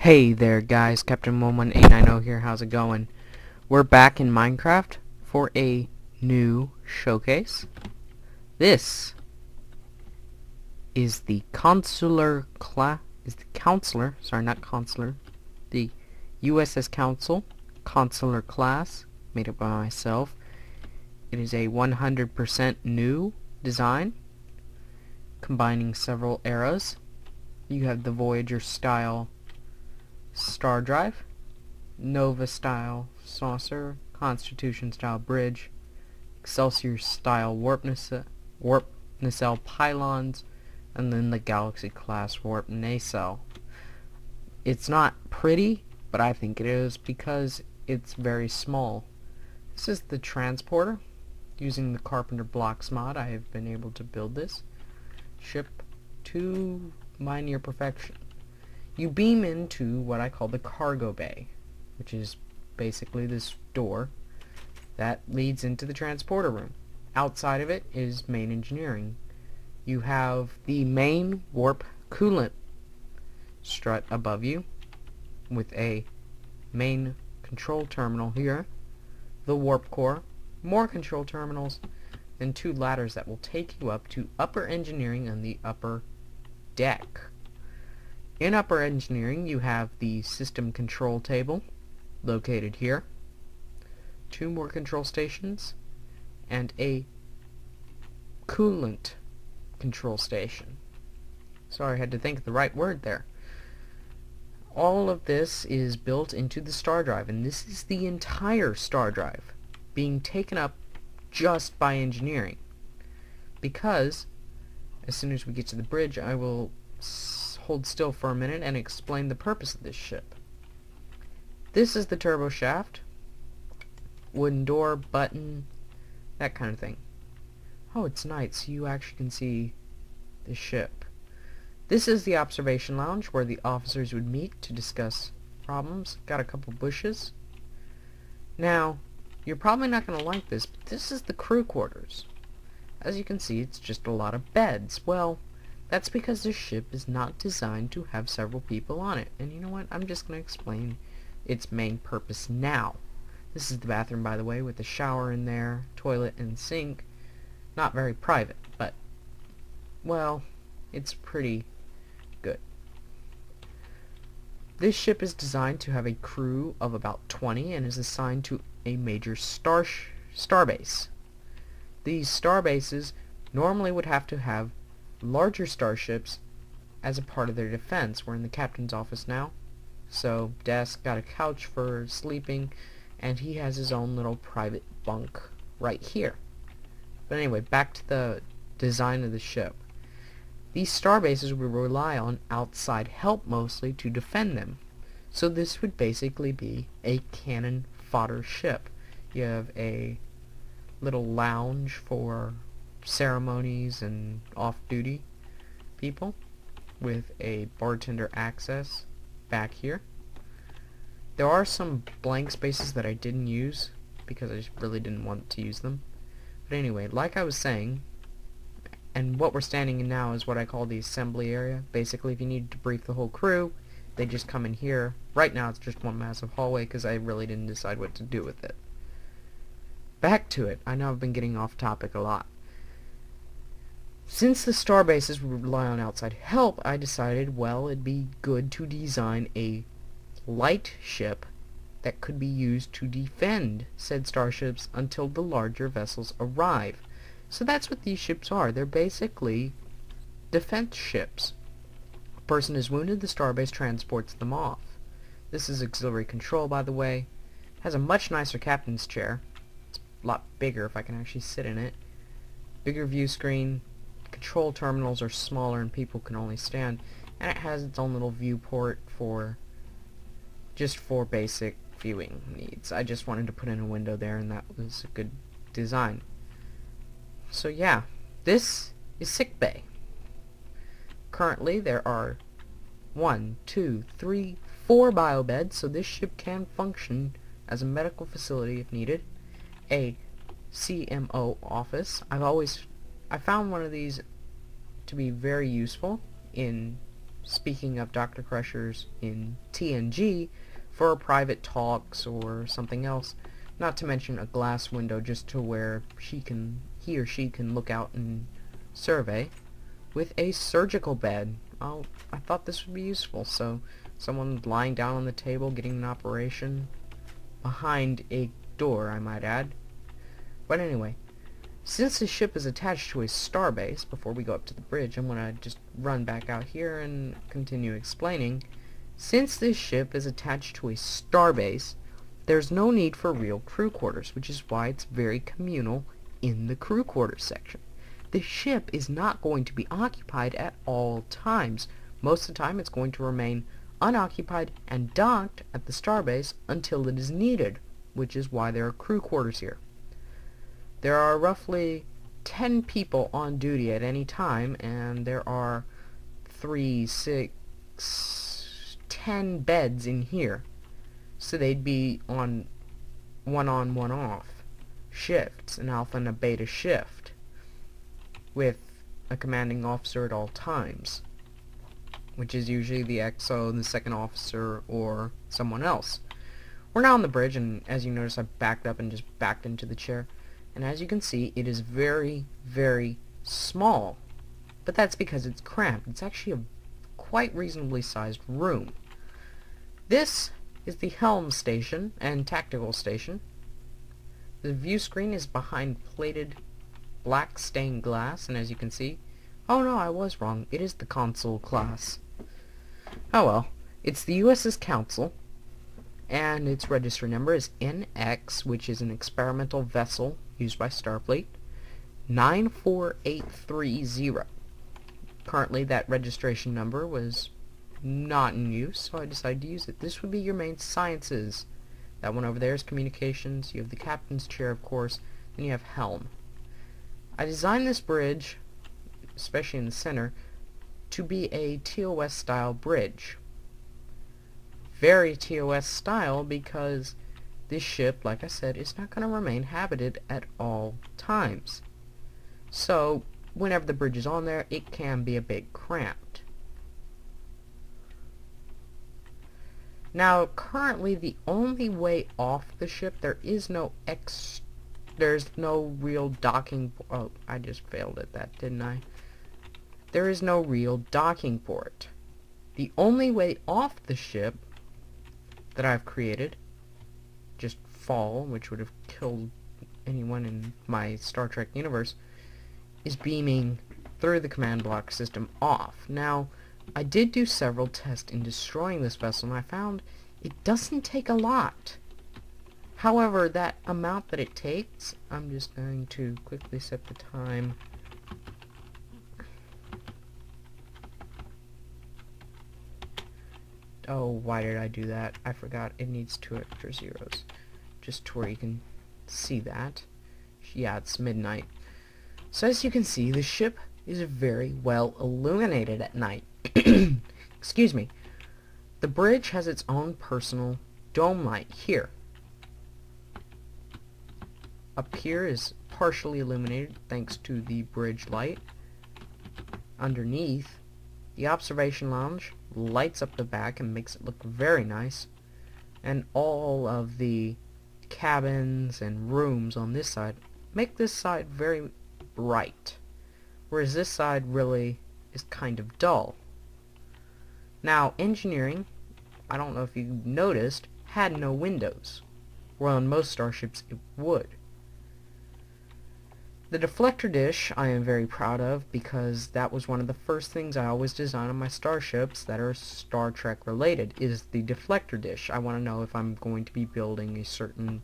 Hey there guys, Captain 11890 here, how's it going? We're back in Minecraft for a new showcase. This is the counselor, the USS Counselor class, made up by myself. It is a 100% new design, combining several eras. You have the Voyager style star drive, Nova style saucer, Constitution style bridge, Excelsior style warp nacelle pylons, and then the Galaxy class warp nacelle. It's not pretty, but I think it is because it's very small. This is the transporter. Using the Carpenter Blocks mod, I have been able to build this ship to my near perfection. You beam into what I call the cargo bay, which is basically this door that leads into the transporter room. Outside of it is main engineering. You have the main warp coolant strut above you with a main control terminal here, the warp core, more control terminals, and two ladders that will take you up to upper engineering on the upper deck. In upper engineering, you have the system control table located here, two more control stations, and a coolant control station. Sorry, I had to think of the right word there. All of this is built into the star drive, and this is the entire star drive being taken up just by engineering. Because as soon as we get to the bridge, I will hold still for a minute and explain the purpose of this ship. This is the turbo shaft, wooden door, button, that kind of thing. Oh, it's night, so you actually can see the ship. This is the observation lounge where the officers would meet to discuss problems. Got a couple bushes. Now, you're probably not going to like this, but this is the crew quarters. As you can see, it's just a lot of beds. Well, that's because this ship is not designed to have several people on it. And you know what? I'm just going to explain its main purpose now. This is the bathroom, by the way, with a shower in there, toilet and sink. Not very private, but, well, it's pretty good. This ship is designed to have a crew of about 20 and is assigned to a major starbase. These starbases normally would have to have larger starships as a part of their defense. We're in the captain's office now, so desk, got a couch for sleeping, and he has his own little private bunk right here. But anyway, back to the design of the ship. These starbases would rely on outside help mostly to defend them, so this would basically be a cannon fodder ship. You have a little lounge for ceremonies and off-duty people with a bartender access back here. There are some blank spaces that I didn't use because I just really didn't want to use them. But anyway, like I was saying, and what we're standing in now is what I call the assembly area. Basically, if you need to brief the whole crew, they just come in here. Right now it's just one massive hallway because I really didn't decide what to do with it. Back to it. I know I've been getting off topic a lot. Since the starbases would rely on outside help, I decided, well, it'd be good to design a light ship that could be used to defend said starships until the larger vessels arrive. So that's what these ships are. They're basically defense ships. A person is wounded, the starbase transports them off. This is auxiliary control, by the way. Has a much nicer captain's chair. It's a lot bigger if I can actually sit in it. Bigger view screen. Control terminals are smaller and people can only stand. And it has its own little viewport for just for basic viewing needs. I just wanted to put in a window there, and that was a good design. So yeah, this is sick bay. Currently there are 1, 2, 3, 4 bio beds, so this ship can function as a medical facility if needed. A CMO office. I found one of these to be very useful in speaking of Dr. Crushers in TNG, for private talks or something else, not to mention a glass window just to where he or she can look out and survey, with a surgical bed. I thought this would be useful, so someone lying down on the table getting an operation behind a door, I might add. But anyway, since the ship is attached to a starbase, before we go up to the bridge, I'm gonna just run back out here and continue explaining. Since this ship is attached to a starbase, there's no need for real crew quarters, which is why it's very communal in the crew quarters section. The ship is not going to be occupied at all times. Most of the time it's going to remain unoccupied and docked at the starbase until it is needed, which is why there are crew quarters here. There are roughly 10 people on duty at any time, and there are 3, 6, 10 beds in here. So they'd be on, one off shifts, an alpha and a beta shift, with a commanding officer at all times, which is usually the XO, the second officer, or someone else. We're now on the bridge, and as you notice, I backed up and just backed into the chair. And as you can see, it is very, very small. But that's because it's cramped. It's actually a quite reasonably sized room. This is the helm station and tactical station. The view screen is behind plated black stained glass, and as you can see, oh no, I was wrong. It is the console class. Oh well. It's the USS Council, and its registry number is NX, which is an experimental vessel used by Starfleet, 94830. Currently, that registration number was not in use, so I decided to use it. This would be your main sciences. That one over there is communications. You have the captain's chair, of course, and you have helm. I designed this bridge, especially in the center, to be a TOS style bridge. Very TOS style because this ship, like I said, is not going to remain habited at all times. So, whenever the bridge is on there, it can be a bit cramped. Now, currently, the only way off the ship, there's no real docking. Oh, I just failed at that, didn't I? There is no real docking port. The only way off the ship that I've created, just fall, which would have killed anyone in my Star Trek universe, is beaming through the command block system off. Now, I did do several tests in destroying this vessel, and I found it doesn't take a lot. However, that amount that it takes, I'm just going to quickly set the time. Oh, why did I do that? I forgot it needs 2 extra zeros. Just to where you can see that. Yeah, it's midnight. So as you can see, the ship is very well illuminated at night. Excuse me. The bridge has its own personal dome light here. Up here is partially illuminated thanks to the bridge light. Underneath, the observation lounge lights up the back and makes it look very nice. And all of the cabins and rooms on this side make this side very bright, whereas this side really is kind of dull. Now, engineering, I don't know if you noticed, had no windows, where on most starships it would. The deflector dish I am very proud of because that was one of the first things I always design on my starships that are Star Trek related, is the deflector dish. I want to know if I'm going to be building a certain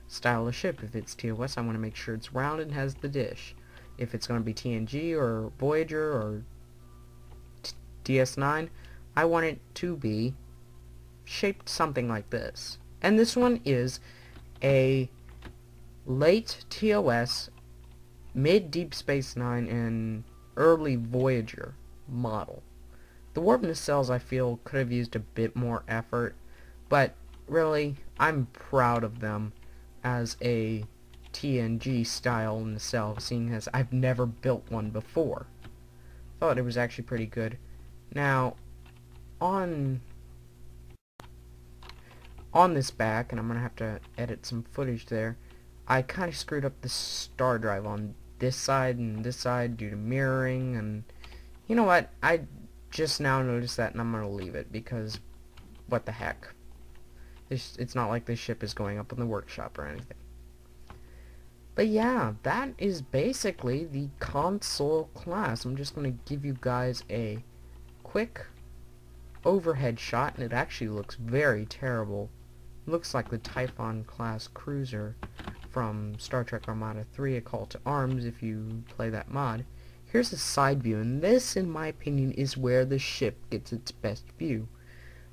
style of ship. If it's TOS, I want to make sure it's round and has the dish. If it's going to be TNG or Voyager or DS9, I want it to be shaped something like this. And this one is a late TOS, mid Deep Space Nine, and early Voyager model. The warp nacelles I feel could have used a bit more effort, but really I'm proud of them as a TNG style nacelle, seeing as I've never built one before. Thought it was actually pretty good. Now, on this back, and I'm gonna have to edit some footage there, I kind of screwed up the star drive on this side and this side due to mirroring, and you know what, I just now noticed that, and I'm gonna leave it because what the heck, it's not like this ship is going up in the workshop or anything. But yeah, that is basically the console class. I'm just gonna give you guys a quick overhead shot, and it actually looks very terrible. Looks like the Typhon class cruiser from Star Trek Armada 3, A Call to Arms, if you play that mod. Here's a side view, and this, in my opinion, is where the ship gets its best view.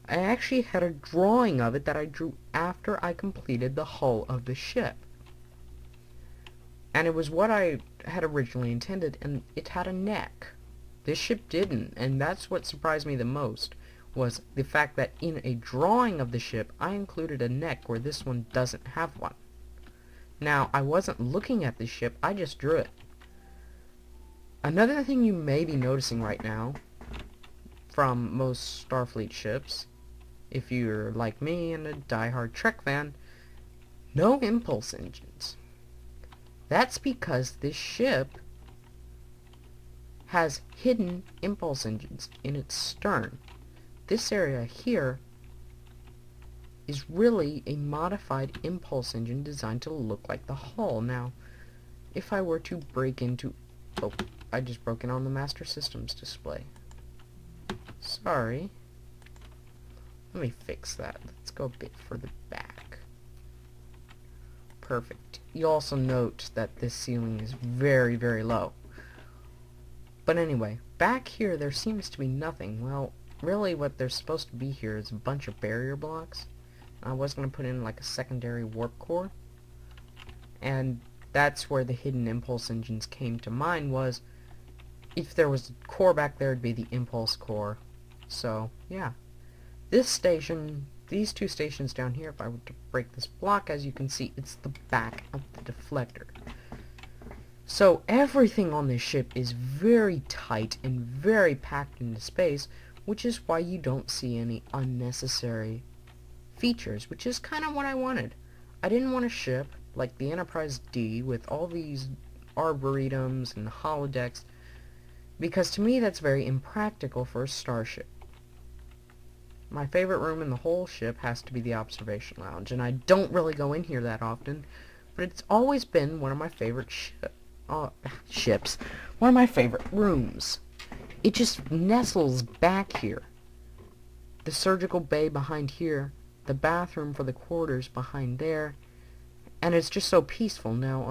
I actually had a drawing of it that I drew after I completed the hull of the ship. And it was what I had originally intended, and it had a neck. This ship didn't, and that's what surprised me the most, was the fact that in a drawing of the ship, I included a neck where this one doesn't have one. Now, I wasn't looking at the ship, I just drew it. Another thing you may be noticing right now, from most Starfleet ships, if you're like me and a die-hard Trek fan, no impulse engines. That's because this ship has hidden impulse engines in its stern. This area here is really a modified impulse engine designed to look like the hull. Now, if I were to break into... Oh, I just broke in on the Master Systems display. Sorry. Let me fix that. Let's go a bit further back. Perfect. You also note that this ceiling is very, very low. But anyway, back here there seems to be nothing. Well, really what there's supposed to be here is a bunch of barrier blocks. I was going to put in like a secondary warp core. And that's where the hidden impulse engines came to mind, was if there was a core back there, it'd be the impulse core. So, yeah. This station, these two stations down here, if I were to break this block, as you can see, it's the back of the deflector. So everything on this ship is very tight and very packed into space, which is why you don't see any unnecessary features, which is kind of what I wanted. I didn't want a ship like the Enterprise D with all these arboretums and holodecks, because to me that's very impractical for a starship. My favorite room in the whole ship has to be the observation lounge, and I don't really go in here that often, but it's always been one of my favorite ships, one of my favorite rooms. It just nestles back here. The surgical bay behind here, the bathroom for the quarters behind there, and it's just so peaceful. Now,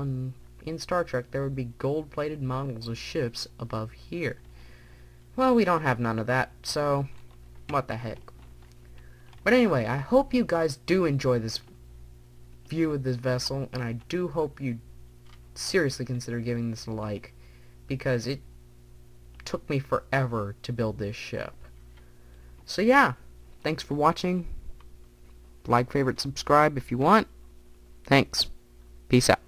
in Star Trek, there would be gold-plated models of ships above here. Well, we don't have none of that, so what the heck. But anyway, I hope you guys do enjoy this view of this vessel, and I do hope you seriously consider giving this a like, because it took me forever to build this ship. So yeah, thanks for watching. Like, favorite, subscribe if you want. Thanks. Peace out.